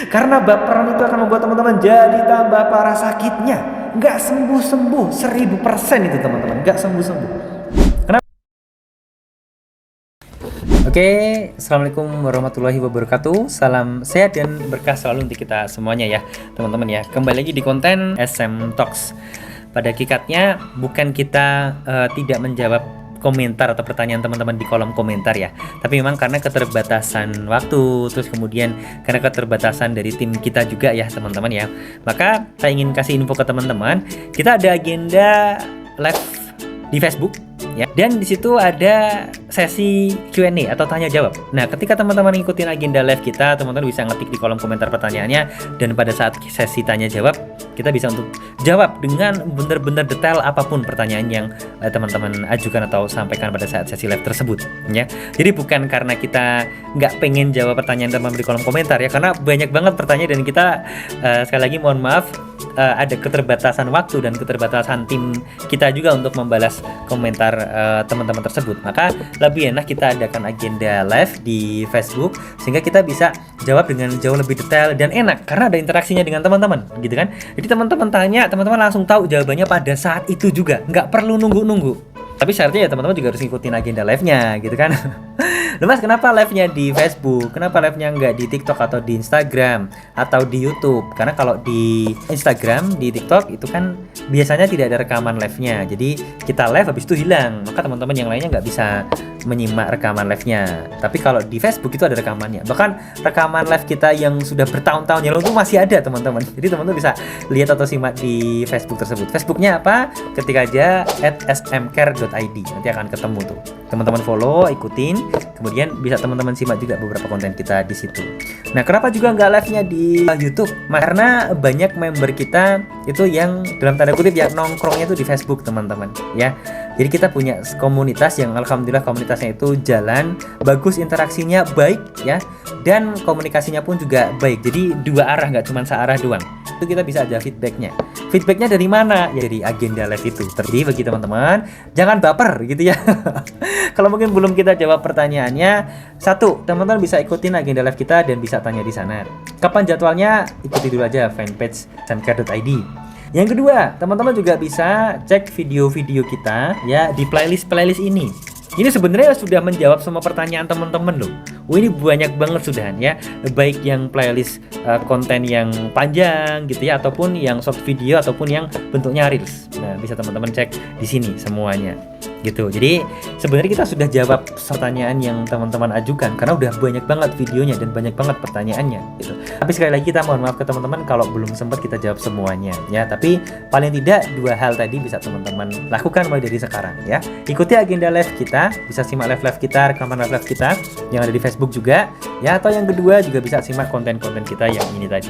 Karena baperan itu akan membuat teman-teman jadi tambah parah sakitnya. Nggak sembuh-sembuh, 1000% itu teman-teman, nggak sembuh-sembuh. Kenapa? Oke, assalamualaikum warahmatullahi wabarakatuh. Salam sehat dan berkah selalu untuk kita semuanya ya, teman-teman ya. Kembali lagi di konten SM Talks. Pada hakikatnya bukan kita tidak menjawab komentar atau pertanyaan teman-teman di kolom komentar ya, tapi memang karena keterbatasan waktu, terus kemudian karena keterbatasan dari tim kita juga ya teman-teman ya, maka saya ingin kasih info ke teman-teman, kita ada agenda live di Facebook ya, dan di situ ada sesi Q&A atau tanya jawab. Nah, ketika teman-teman ngikutin agenda live kita, teman-teman bisa ngetik di kolom komentar pertanyaannya, dan pada saat sesi tanya jawab kita bisa untuk jawab dengan benar-benar detail apapun pertanyaan yang teman-teman ajukan atau sampaikan pada saat sesi live tersebut ya. Jadi bukan karena kita nggak pengen jawab pertanyaan teman-teman di kolom komentar ya, karena banyak banget pertanyaan dan kita sekali lagi mohon maaf ada keterbatasan waktu dan keterbatasan tim kita juga untuk membalas komentar teman-teman tersebut. Maka lebih enak kita adakan agenda live di Facebook sehingga kita bisa jawab dengan jauh lebih detail dan enak karena ada interaksinya dengan teman-teman gitu kan. Jadi teman-teman tanya, teman-teman langsung tahu jawabannya pada saat itu juga, nggak perlu nunggu-nunggu. Tapi syaratnya ya teman-teman juga harus ngikutin agenda live-nya gitu kan. Loh Mas, kenapa live-nya di Facebook? Kenapa live-nya nggak di TikTok atau di Instagram atau di YouTube? Karena kalau di Instagram, di TikTok itu kan biasanya tidak ada rekaman live-nya. Jadi kita live habis itu hilang, maka teman-teman yang lainnya nggak bisa menyimak rekaman live-nya. Tapi kalau di Facebook itu ada rekamannya. Bahkan rekaman live kita yang sudah bertahun-tahun yang lalu itu masih ada teman-teman. Jadi teman-teman bisa lihat atau simak di Facebook tersebut. Facebooknya apa? Ketik aja @smcare.id, nanti akan ketemu tuh. Teman-teman follow, ikutin, kemudian bisa teman-teman simak juga beberapa konten kita di situ. Nah, kenapa juga nggak live-nya di YouTube? Karena banyak member kita itu yang dalam tanda kutip ya nongkrongnya itu di Facebook teman-teman ya. Jadi kita punya komunitas yang alhamdulillah komunitasnya itu jalan, bagus, interaksinya baik ya, dan komunikasinya pun juga baik. Jadi dua arah, nggak cuma searah doang. Itu kita bisa aja feedbacknya. Feedbacknya dari mana? Ya dari agenda live itu. Jadi bagi teman-teman, jangan baper gitu ya. Kalau mungkin belum kita jawab pertanyaannya, satu, teman-teman bisa ikutin agenda live kita dan bisa tanya di sana. Kapan jadwalnya? Ikuti dulu aja fanpage smcare.id. Yang kedua, teman-teman juga bisa cek video-video kita ya di playlist ini. Ini sebenarnya sudah menjawab semua pertanyaan teman-teman loh. Ini banyak banget sudah ya, baik yang playlist konten yang panjang gitu ya, ataupun yang short video, ataupun yang bentuknya reels. Nah, bisa teman-teman cek di sini semuanya gitu. Jadi sebenarnya kita sudah jawab pertanyaan yang teman-teman ajukan karena udah banyak banget videonya dan banyak banget pertanyaannya gitu. Tapi sekali lagi kita mohon maaf ke teman-teman kalau belum sempat kita jawab semuanya ya. Tapi paling tidak dua hal tadi bisa teman-teman lakukan mulai dari sekarang ya. Ikuti agenda live kita, bisa simak live kita, rekaman live kita yang ada di Facebook juga ya, atau yang kedua juga bisa simak konten-konten kita yang ini tadi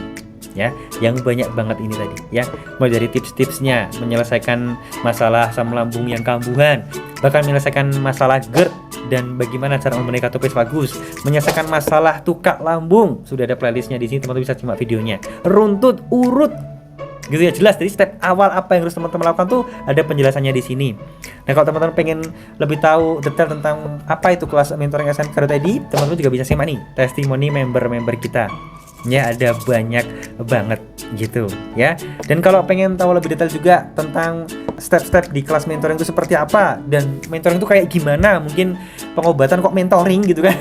ya, yang banyak banget ini tadi ya, mulai dari tips-tipsnya menyelesaikan masalah asam lambung yang kambuhan, bahkan menyelesaikan masalah GERD dan bagaimana cara memenuhi topes bagus, menyelesaikan masalah tukak lambung, sudah ada playlistnya di sini, teman-teman bisa simak videonya, runtut urut gitu ya, jelas. Jadi step awal apa yang harus teman-teman lakukan tuh ada penjelasannya di sini. Nah, kalau teman-teman pengen lebih tahu detail tentang apa itu kelas mentoring SMK tadi, teman-teman juga bisa simak nih testimoni member-member kita. Ya, ada banyak banget gitu ya. Dan kalau pengen tahu lebih detail juga tentang step-step di kelas mentoring itu seperti apa dan mentoring itu kayak gimana, mungkin pengobatan kok mentoring gitu kan.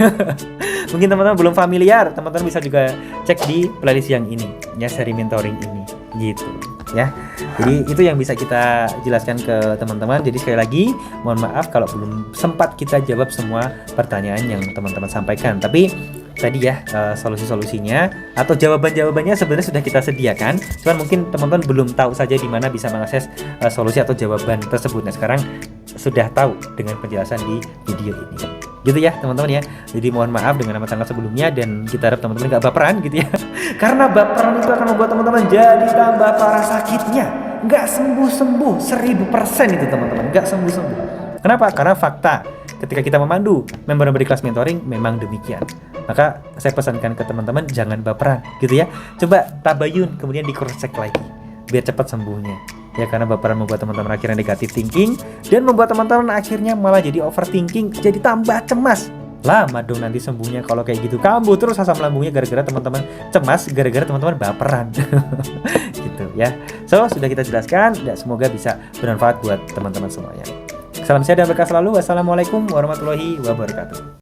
Mungkin teman-teman belum familiar, teman-teman bisa juga cek di playlist yang ini ya, seri mentoring ini gitu ya. Jadi itu yang bisa kita jelaskan ke teman-teman. Jadi sekali lagi mohon maaf kalau belum sempat kita jawab semua pertanyaan yang teman-teman sampaikan. Tapi tadi ya solusi-solusinya atau jawaban-jawabannya sebenarnya sudah kita sediakan. Cuman mungkin teman-teman belum tahu saja di mana bisa mengakses solusi atau jawaban tersebut. Nah, sekarang sudah tahu dengan penjelasan di video ini. Gitu ya teman-teman ya. Jadi mohon maaf dengan nama tanggal sebelumnya dan kita harap teman-teman gak baperan gitu ya. Karena baperan itu akan membuat teman-teman jadi tambah parah sakitnya. Nggak sembuh-sembuh, 1000% itu teman-teman, nggak sembuh-sembuh. Kenapa? Karena fakta ketika kita memandu member-member di kelas mentoring memang demikian. Maka saya pesankan ke teman-teman jangan baperan gitu ya. Coba tabayun kemudian di cross check lagi biar cepat sembuhnya. Ya, karena baperan membuat teman-teman akhirnya negatif thinking dan membuat teman-teman akhirnya malah jadi overthinking, jadi tambah cemas. Lama dong nanti sembuhnya kalau kayak gitu. Kambuh terus asam lambungnya gara-gara teman-teman cemas, gara-gara teman-teman baperan. Gitu ya. So, sudah kita jelaskan, ya, semoga bisa bermanfaat buat teman-teman semuanya. Salam sehat dan berkah selalu. Wassalamualaikum warahmatullahi wabarakatuh.